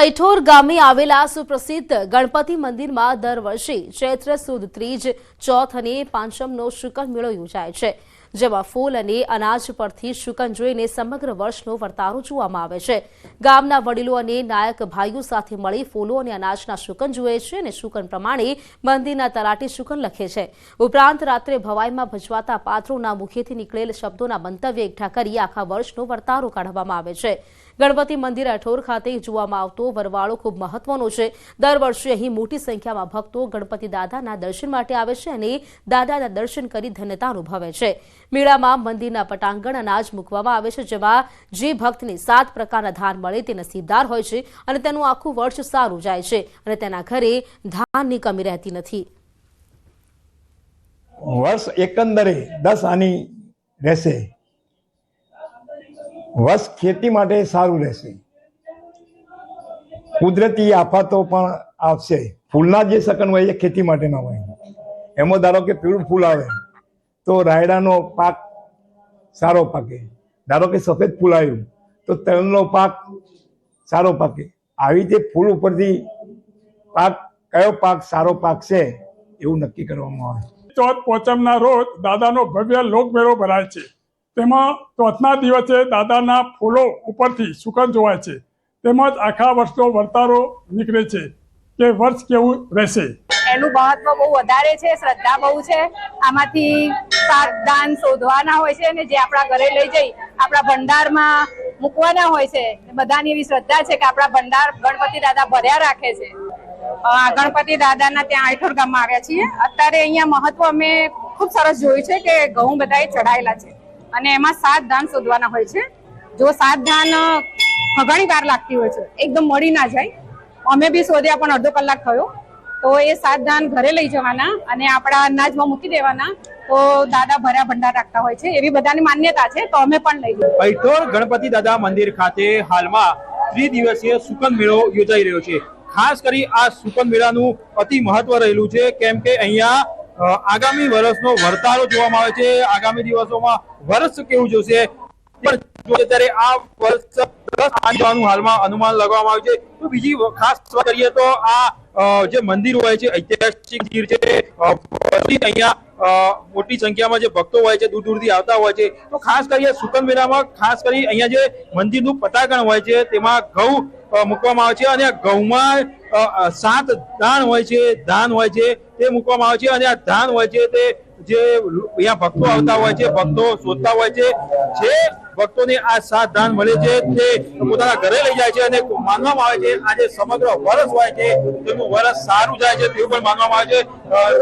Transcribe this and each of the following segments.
ऐठोर गामे आवेला सुप्रसिद्ध गणपति मंदिर में दर वर्षे चैत्र सुद तीज चौथ और પાંચમનો શુકન મેળો યોજાય છે, જેમાં ફૂલ અને અનાજ પરથી શુકન જોઈને સમગ્ર વર્ષનો વર્તારો જોવામાં આવે છે। ગામના વડીલો અને નાયક ભાઈઓ સાથે મળી ફૂલો અને અનાજના શુકન જુએ છે અને શુકન પ્રમાણે મંદિરના તલાટી શુકન લખે છે। ઉપરાંત રાત્રે ભવાઈમાં ભજવાતા પાત્રોના મુખેથી નીકળેલ શબ્દોના મંતવ્ય એકઠા કરી આખા વર્ષનો વર્તારો કાઢવામાં આવે છે। गणपति मंदिर ऐठोर खाते જોવામાં આવતો વરવાળો ખૂબ મહત્વનો છે। દર વર્ષે અહીં મોટી સંખ્યામાં ભક્તો ગણપતિ દાદાના દર્શન માટે આવે છે અને દાદાના દર્શન કરી ધન્યતા અનુભવે છે। મેળામાં મંદિરના પટાંગણ અનાજ મૂકવામાં આવે છે, જેમાં જે ભક્તને 7 પ્રકારના ધાન મળે તે નસીબદાર હોય છે અને તેનું આખું વર્ષ સારું જાય છે અને તેના ઘરે ધાનની કમી રહેતી નથી। વર્ષ એકંદરે 10 આની રહેશે। વર્ષ खेती માટે સારું રહેશે। કુદરતી આફતો પણ આવશે। ફૂલના જે શકન હોય એ ખેતી માટે ના હોય। એમાં ધારો કે પીળું ફૂલ આવે તો રાયડાનો પાક સારો પાકે, ધારો કે સફેદ ફૂલ આવ્યું તો તલનો પાક સારો પાકે। આવી રીતે ફૂલ ઉપરથી પાક કયો પાક સારો પાકશે એવું નક્કી કરવામાં આવે। ચોથ પોચમના રોજ દાદાનો ભવ્ય લોકમેળો ભરાય છે। તેમાં ચોથના દિવસે દાદાના ફૂલો ઉપરથી શુકન જોવાય છે, તેમજ આખા વર્ષનો વર્તારો નીકળે છે કે વર્ષ કેવું રહેશે। એનું મહત્વ બહુ વધારે છે, શ્રદ્ધા બહુ છે। આમાંથી 7 દાન શોધવાના હોય છે અને જે આપણા ઘરે લઈ જઈ આપણા ભંડારમાં મૂકવાના હોય છે। બધાની એવી શ્રદ્ધા છે કે આપણા ભંડાર ગણપતિ દાદા ભર્યા રાખે છે। ગણપતિ દાદાના ત્યાં ऐठोर ગામમાં આવ્યા છીએ। અત્યારે અહીંયા મહત્વ અમે ખૂબ સરસ જોયું છે કે ઘઉં બધાએ ચડાયેલા છે અને એમાં 7 ધાન શોધવાના હોય છે। જો 7 ધાન ઘણી વાર લાગતી હોય છે, એકદમ મળી ના જાય। અમે બી શોધ્યા પણ અડધો કલાક થયો। તો એ 7 ધાન ઘરે લઈ જવાના અને આપણા અનાજમાં મૂકી દેવાના, તો દાદા ભર્યા ભંડાર રાખતા હોય છે, એવી બધાની માન્યતા છે। તો અમે પણ લઈ લીધું। ऐठोर गणपति दादा मंदिर खाते हाल में 3 दिवसीय शुकन मेळो योजाई रह्यो छे। खास करी आ शुकन मेळानुं अति महत्व रहेલું છે, કેમ કે અહીંયા आगामी वर्षનો વર્તારો જોવામાં આવે છે। आगामी દિવસોમાં વર્ષ કેવું જોશે ત્યારે આ વર્ષ 10 આંજવાનું હાલમાં અનુમાન લગાવવામાં આવ્યું છે। તો બીજી ખાસ વાત કરીએ તો આ જે મંદિર હોય છે ઐતિહાસિક મંદિર છે, અહીંયા મોટી સંખ્યામાં જે ભક્તો હોય છે દૂર દૂરથી આવતા હોય છે। તો ખાસ કરી શુકન મેળામાં ખાસ કરી અહીંયા જે મંદિરનું પટાંગણ હોય છે તેમાં ઘઉં મૂકવામાં આવે છે અને આ ઘઉંમાં 7 દાન હોય છે, ધાન હોય છે તે મૂકવામાં આવે છે અને આ ધાન હોય છે તે જે અહીંયા ભક્તો આવતા હોય છે, ભક્તો શોધતા હોય છે, જે ભક્તોને આ 7 ધાન મળે છે તે પોતાના ઘરે લઈ જાય છે અને માનવામાં આવે છે આ જે સમગ્ર વર્ષ હોય છે તેનું વર્ષ સારું જાય છે તેવું પણ માનવામાં આવે છે।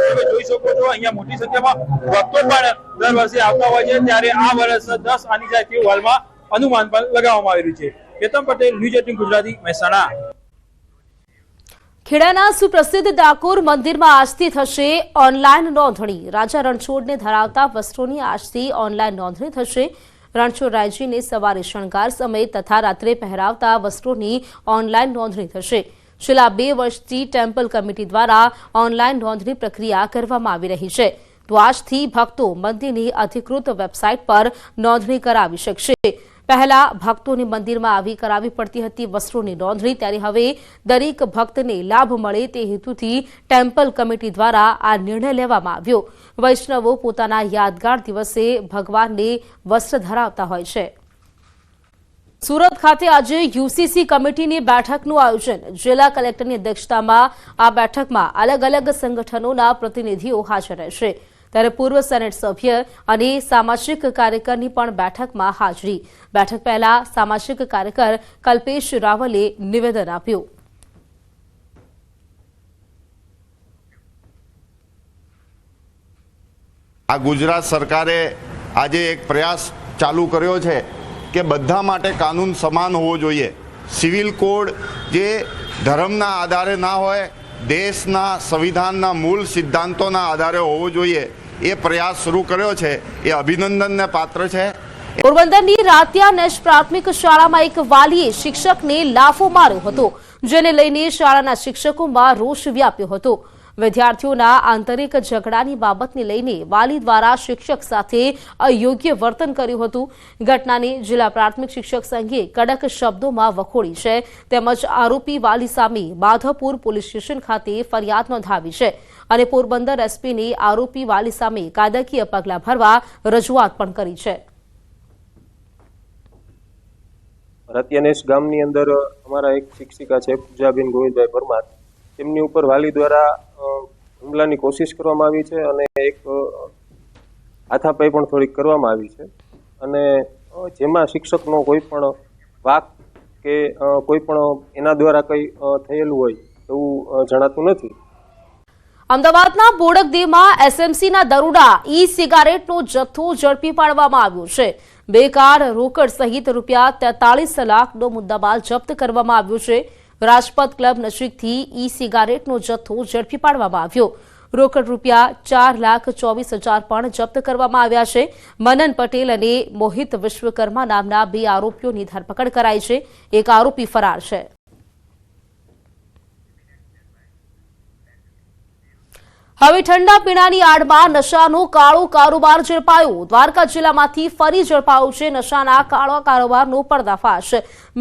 તમે જોઈ શકો છો અહીંયા મોટી સંખ્યામાં ભક્તો પણ દર વર્ષે આવતા હોય છે, ત્યારે આ વર્ષ 10 આની જાય તેવું હાલમાં અનુમાન પણ લગાવવામાં આવી રહ્યું છે। કેતન પટેલ, ન્યૂઝ 18 ગુજરાતી, મહેસાણા। ખેડાના સુપ્રસિદ્ધ ડાકોર મંદિરમાં આજથી થશે ઓનલાઈન નોંધણી। રાજા રણછોડને ધરાવતા વસ્ત્રોની આજથી ઓનલાઈન નોંધણી થશે। રણછોડરાયજીને સવારે શણગાર સમય તથા રાત્રે પહેરાવતા વસ્ત્રોની ઓનલાઈન નોંધણી થશે। છેલ્લા 2 વર્ષથી ટેમ્પલ કમિટી દ્વારા ઓનલાઈન નોંધણી પ્રક્રિયા કરવામાં આવી રહી છે। તો આજથી ભક્તો મંદિરની અધિકૃત વેબસાઇટ પર નોંધણી કરાવી શકશે। પહેલા ભક્તોને મંદિરમાં આવી કરાવી પડતી હતી વસ્ત્રોની નોંધણી, ત્યારે હવે દરેક ભક્તને લાભ મળે તે હેતુથી ટેમ્પલ કમિટી દ્વારા આ નિર્ણય લેવામાં આવ્યો। વૈષ્ણવો પોતાના યાદગાર દિવસે ભગવાનને વસ્ત્ર ધરાવતા હોય છે। સુરત ખાતે આજે યુસીસી કમિટીની બેઠકનું આયોજન। જિલ્લા કલેક્ટરની અધ્યક્ષતામાં આ બેઠકમાં અલગ અલગ સંગઠનોના પ્રતિનિધિઓ હાજર રહેશે, ત્યારે પૂર્વ સેનેટ સભ્ય અને સામાજિક કાર્યકરની પણ બેઠકમાં હાજરી। બેઠક પહેલા સામાજિક કાર્યકર કલ્પેશ રાવલે નિવેદન આપ્યું। આ ગુજરાત સરકારે આજે એક પ્રયાસ ચાલુ કર્યો છે કે બધા માટે કાનૂન સમાન હોવો જોઈએ। સિવિલ કોડ જે ધર્મના આધારે ના હોય, દેશના સંવિધાનના મૂળ સિદ્ધાંતોના આધારે હોવો જોઈએ, એ પ્રયાસ શરૂ કર્યો છે, એ અભિનંદનને પાત્ર છે। પોરબંદરની રાતિયા નેશ પ્રાથમિક શાળામાં એક વાલીએ શિક્ષકને લાફો માર્યો હતો, જેને લઈને શાળાના શિક્ષકોમાં રોષ વ્યાપ્યો હતો। વિદ્યાર્થીઓના આંતરિક ઝઘડાની બાબતને લઈને વાલી દ્વારા શિક્ષક સાથે અયોગ્ય વર્તન કર્યું હતું. ઘટનાની જિલ્લા પ્રાથમિક શિક્ષક સંઘે કડક શબ્દોમાં વખોડી છે. તેમજ આરોપી વાલી સામે માધવપુર પોલીસ સ્ટેશન ખાતે ફરિયાદ નોંધાવી છે અને પોરબંદર એસપીને આરોપી વાલી સામે કાયદાકીય પગલાં ભરવા રજૂઆત પણ કરી છે. રતિયાનેશ ગામની અંદર અમારા એક શિક્ષિકા છે પૂજાબેન ગોવિંદભાઈ પરમાર, તેમની ઉપર વાલી દ્વારા હુમલાની કોશિશ કરવામાં આવી છે અને એક હાથાપાઈ પણ થોડીક કરવામાં આવી છે અને જેમાં શિક્ષકનો કોઈ પણ વાક કે કોઈ પણ એના દ્વારા કંઈ થયેલું હોય એવું જણાતું નથી. અમદાવાદના બોડકદેવમાં એસએમસીના દરોડા ઈ સિગારેટનો જથ્થો ઝડપી પાડવામાં આવ્યો છે. 2 કાર રોકડ સહિત ₹43 લાખનો મુદ્દામાલ જપ્ત કરવામાં આવ્યો છે. રાજપથ ક્લબ નજીકથી ઈ સિગારેટનો જથ્થો ઝડપી પાડવામાં આવ્યો. રોકડ ₹4,24,000 પણ જપ્ત કરવામાં આવ્યા છે. મનન પટેલ અને મોહિત વિશ્વકર્મા નામના 2 આરોપીઓની ધરપકડ કરાઈ છે. એક આરોપી ફરાર છે. હવે ઠંડા પીણાની આડમાં નશાનો કાળો કારોબાર ઝડપાયો. દ્વારકા જિલ્લામાંથી ફરી ઝડપાયો છે નશાના કાળા કારોબારનો પર્દાફાશ.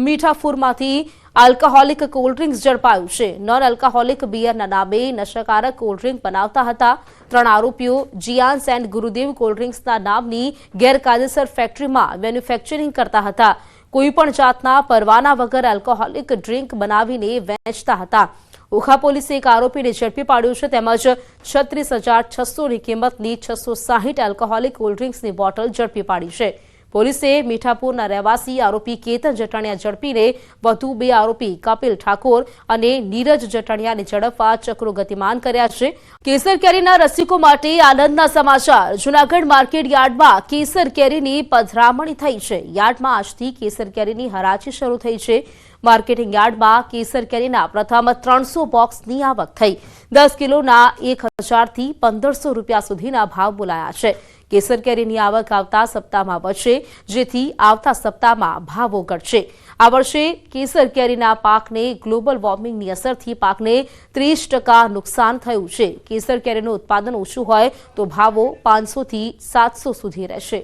મીઠાપુરમાંથી આલ્કોહોલિક કોલ્ડ્રિંક્સ ઝડપાયું છે. નોન આલ્કોહોલિક બિયરના નામે નશાકારક કોલ્ડ્રિંક બનાવતા હતા. 3 આરોપીઓ જીયાન્સ એન્ડ ગુરુદેવ કોલ્ડ્રિંક્સના નામની ગેરકાયદેસર ફેક્ટરીમાં મેન્યુફેક્ચરિંગ કરતા હતા. કોઈપણ જાતના પરવાના વગર આલ્કોહોલિક ડ્રિંક બનાવીને વેચતા હતા. ઓખા પોલીસે એક આરોપીને ઝડપી પાડ્યો છે. તેમજ 36,600ની કિંમતની 660 આલ્કોહોલિક કોલ્ડ્રિંક્સની બોટલ ઝડપી પાડી છે. પોલીસે મીઠાપુરના રહેવાસી આરોપી કેતન જટાણિયા ઝડપીને વધુ 2 આરોપી કપિલ ઠાકોર અને નીરજ જટાણિયાને ઝડપવા ચક્રો ગતિમાન કર્યા છે. કેસર કેરીના રસિકો માટે આનંદના સમાચાર. જૂનાગઢ માર્કેટ યાર્ડમાં કેસર કેરીની પધરામણી થઈ છે. યાર્ડમાં આજથી કેસર કેરીની હરાજી શરૂ થઈ છે. માર્કેટિંગ યાર્ડમાં કેસર કેરીના પ્રથમ 300 બોક્સની આવક થઈ. 10 કિલોના 1,000 થી 1,500 રૂપિયા સુધીના ભાવ બોલાયા છે. કેસર કેરીની આવક આવતા સપ્તાહમાં વધશે, જેથી આવતા સપ્તાહમાં ભાવો ઘટશે. આ વર્ષે કેસર કેરીના પાકને ગ્લોબલ વોર્મિંગની અસરથી પાકને 30% નુકસાન થયું છે. કેસર કેરીનું ઉત્પાદન ઓછું હોય તો ભાવો 500 થી 700 સુધી રહેશે.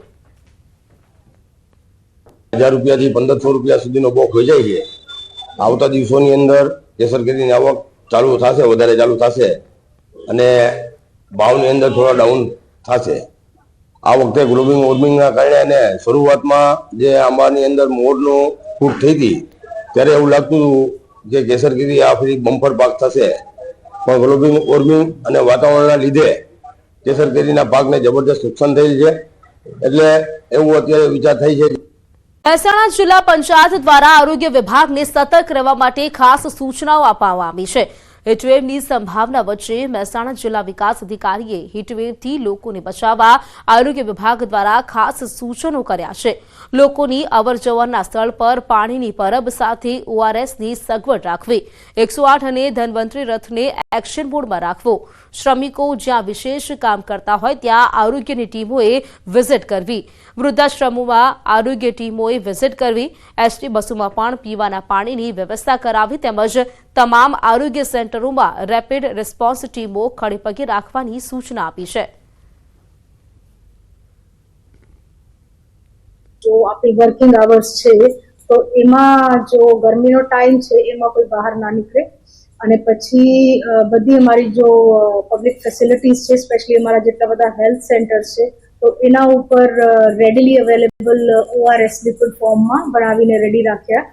1000 રૂપિયાથી 1,500 રૂપિયા સુધીનો બોક્સ વેચાય છે. આવતા દિવસોની અંદર કેસર કેરીની આવક ચાલુ થશે, વધારે ચાલુ થશે અને ભાવની અંદર થોડા ડાઉન થશે. આ વખતે ગ્લોબલ વોર્મિંગના કારણે અને શરૂઆતમાં જે આંબાની અંદર મોરનું ફૂટ થઈ હતી ત્યારે એવું લાગતું હતું કે કેસર કેરી આ ફરી બમ્પર પાક થશે, પણ ગ્લોબલ વોર્મિંગ અને વાતાવરણના લીધે કેસર કેરીના પાકને જબરદસ્ત નુકસાન થયેલ છે. એટલે એવું અત્યારે વિચાર થાય છે. મહેસાણા જિલ્લા પંચાયત દ્વારા આરોગ્ય વિભાગને સતર્ક રહેવા માટે ખાસ સૂચનાઓ આપવામાં આવી છે. હીટવેવની સંભાવના વચ્ચે મહેસાણા જિલ્લા વિકાસ અધિકારીએ હીટવેવથી લોકોને બચાવવા આરોગ્ય વિભાગ દ્વારા ખાસ સૂચનો કર્યા છે. લોકોની અવરજવરના સ્થળ પર પાણીની પરબ સાથે ORSની સગવડ રાખવી. 108 અને ધન્વંતરી રથને એક્શન મોડમાં રાખવો. શ્રમિકો જ્યાં વિશેષ કામ કરતા હોય ત્યાં આરોગ્યની ટીમોએ વિઝિટ કરવી. વૃદ્ધાશ્રમોમાં આરોગ્ય ટીમોએ વિઝિટ કરવી. એસટી બસોમાં પણ પીવાના પાણીની વ્યવસ્થા કરાવી. તેમજ તમામ આરોગ્ય સેન્ટરોમાં રેપિડ રિસ્પોન્સ ટીમો ખડેપગે રાખવાની સૂચના આપી છે. જો આપણી વર્કિંગ અવર્સ છે તો એમાં જો ગરમીનો ટાઈમ છે એમાં કોઈ બહાર ના નીકળે અને પછી બધી અમારી જો પબ્લિક ફેસિલિટીઝ છે, સ્પેશિયલી અમારા જેટલા બધા હેલ્થ સેન્ટર્સ છે તો એના ઉપર રેડીલી અવેલેબલ ORS લિક્વિડ ફોર્મમાં બનાવીને રેડી રાખ્યા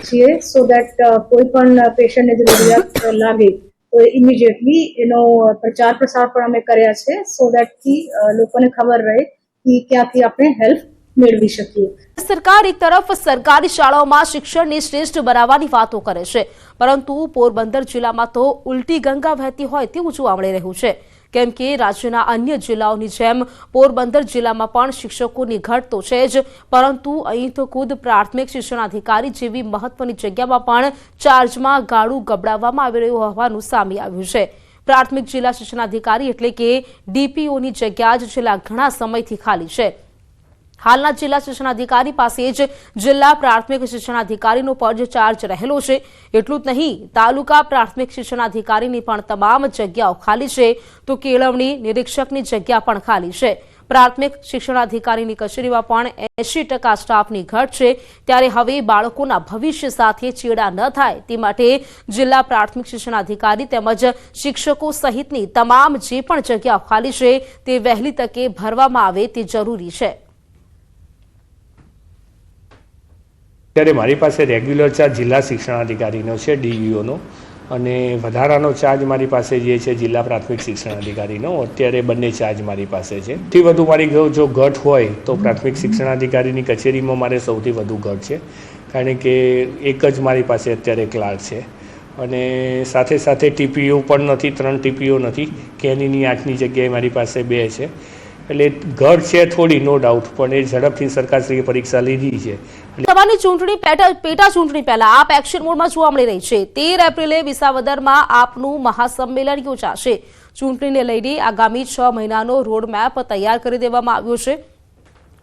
છીએ, સો દેટ કોઈ પણ પેશન્ટને જો જરૂરિયાત લાગે તો ઇમિડિયેટલી એનો પ્રચાર પ્રસાર પણ અમે કર્યા છે, સો દેટ લોકોને ખબર રહે કે ક્યાંથી આપણે હેલ્પ મેળવી શકીએ. સરકાર એક તરફ સરકારી શાળાઓમાં શિક્ષણને શ્રેષ્ઠ બનાવવાની વાતો કરે છે, પરંતુ પોરબંદર જિલ્લામાં તો ઉલટી ગંગા વહેતી હોય તેવું જોવા મળી રહ્યું છે. કેમ કે રાજ્યના અન્ય જિલ્લાઓની જેમ પોરબંદર જિલ્લામાં પણ શિક્ષકોની ઘટ તો છે જ, પરંતુ અહીં તો ખુદ પ્રાથમિક શિક્ષણાધિકારી જેવી મહત્વની જગ્યામાં પણ ચાર્જમાં ગાડું ગબડાવવામાં આવી રહ્યું હોવાનું સામે આવ્યું છે. પ્રાથમિક જિલ્લા શિક્ષણાધિકારી એટલે કે DPOની જગ્યા જ છેલ્લા ઘણા સમયથી ખાલી છે. હાલના જિલ્લા શિક્ષણાધિકારી પાસે જ જિલ્લા પ્રાથમિક શિક્ષણાધિકારીનો પદ ચાર્જ રહેલો છે. એટલું જ નહીં, તાલુકા પ્રાથમિક શિક્ષણાધિકારીની પણ તમામ જગ્યાઓ ખાલી છે, તો કેળવણી નિરીક્ષકની જગ્યા પણ ખાલી છે. પ્રાથમિક શિક્ષણાધિકારીની કચેરીમાં પણ 80% સ્ટાફની ઘટ છે. ત્યારે હવે બાળકોના ભવિષ્ય સાથે ચેડા ન થાય તે માટે જિલ્લા પ્રાથમિક શિક્ષણાધિકારી તેમજ શિક્ષકો સહિતની તમામ જે પણ જગ્યાઓ ખાલી છે તે વહેલી તકે ભરવામાં આવે તે જરૂરી છે. ત્યારે મારી પાસે રેગ્યુલર ચાર્જ જિલ્લા શિક્ષણાધિકારીનો છે, ડીઈઓનો, અને વધારાનો ચાર્જ મારી પાસે જે છે જિલ્લા પ્રાથમિક શિક્ષણાધિકારીનો. અત્યારે બંને ચાર્જ મારી પાસે છે. સૌથી વધુ મારી જો ઘટ હોય તો પ્રાથમિક શિક્ષણાધિકારીની કચેરીમાં મારે સૌથી વધુ ઘટ છે, કારણ કે એક જ મારી પાસે અત્યારે ક્લાર્ક છે, અને સાથે સાથે ટીપીઓ પણ નથી, 3 ટીપીઓ નથી. કેનીની 8ની જગ્યાએ મારી પાસે 2 છે. એટલે ઘટ છે થોડી, નો ડાઉટ, પણ એ ઝડપથી સરકારશ્રીએ પરીક્ષા લીધી છે. સભાની ચૂંટણી પેટા ચૂંટણી પહેલા આપ એક્શન મોડમાં જોવા મળી રહી છે. 13 એપ્રિલે વિસાવદરમાં આપનું મહાસંમેલન યોજાશે. ચૂંટણીને લઈને આગામી 6 મહિનાનો રોડમેપ તૈયાર કરી દેવામાં આવ્યો છે.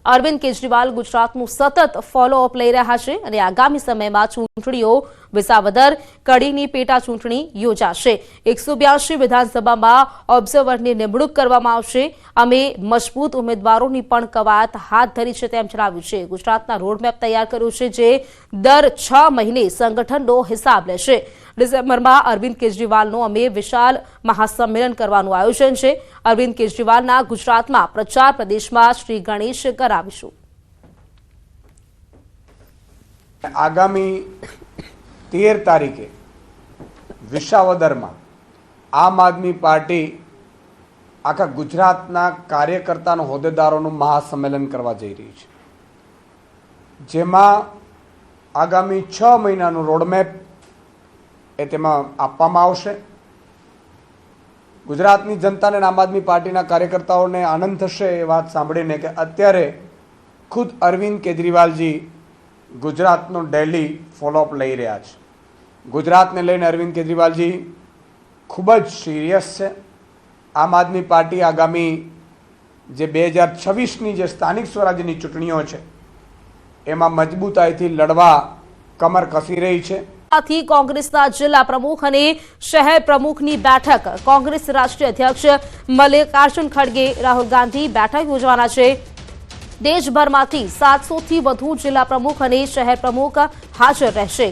અરવિંદ કેજરીવાલ ગુજરાતનું સતત ફોલોઅપ લઈ રહ્યા છે અને આગામી સમયમાં ચૂંટણીઓ વિસાવદર, કડીની પેટા ચૂંટણી યોજાશે. 182 વિધાનસભામાં ઓબ્ઝર્વરની નિમણૂક કરવામાં આવશે. અમે મજબૂત ઉમેદવારોની પણ કવાયત હાથ ધરી છે તેમ જણાવ્યું છે. ગુજરાતના રોડમેપ તૈયાર કર્યો છે જે દર 6 મહિને સંગઠનનો હિસાબ લેશે. ડિસેમ્બરમાં અરવિંદ કેજરીવાલનું અમે વિશાળ મહાસંમેલન કરવાનું આયોજન છે. અરવિંદ કેજરીવાલના ગુજરાતમાં પ્રચાર પ્રદેશમાં શ્રી ગણેશ કરાવીશું. આગામી 13 તારીખે વિસાવદરમાં આમ આદમી પાર્ટી આખા ગુજરાતના કાર્યકર્તાનો હોદ્દેદારોનું મહાસંમેલન કરવા જઈ રહી છે, જેમાં આગામી 6 મહિનાનું રોડમેપ તેમાં આપવામાં આવશે. ગુજરાતની જનતાને આમ આદમી પાર્ટીના કાર્યકર્તાઓને આનંદ થશે એ વાત સાંભળીને કે અત્યારે ખુદ અરવિંદ કેજરીવાલજી ગુજરાતનો ડેલી ફોલોઅપ લઈ રહ્યા છે. ગુજરાતને લઈને અરવિંદ કેજરીવાલજી ખૂબ જ સિરિયસ છે. આમ આદમી પાર્ટી આગામી જે 2026ની જે સ્થાનિક સ્વરાજ્યની ચૂંટણીઓ છે એમાં મજબૂતાઈથી લડવા કમર કસી રહી છે. આથી કોંગ્રેસના જિલ્લા પ્રમુખ અને શહેર પ્રમુખની બેઠક, કોંગ્રેસ રાષ્ટ્રીય અધ્યક્ષ મલ્લિકાર્જુન ખડગે, રાહુલ ગાંધી બેઠક યોજવાના છે. દેશભરમાંથી 700થી વધુ જિલ્લા પ્રમુખ અને શહેર પ્રમુખ હાજર રહેશે.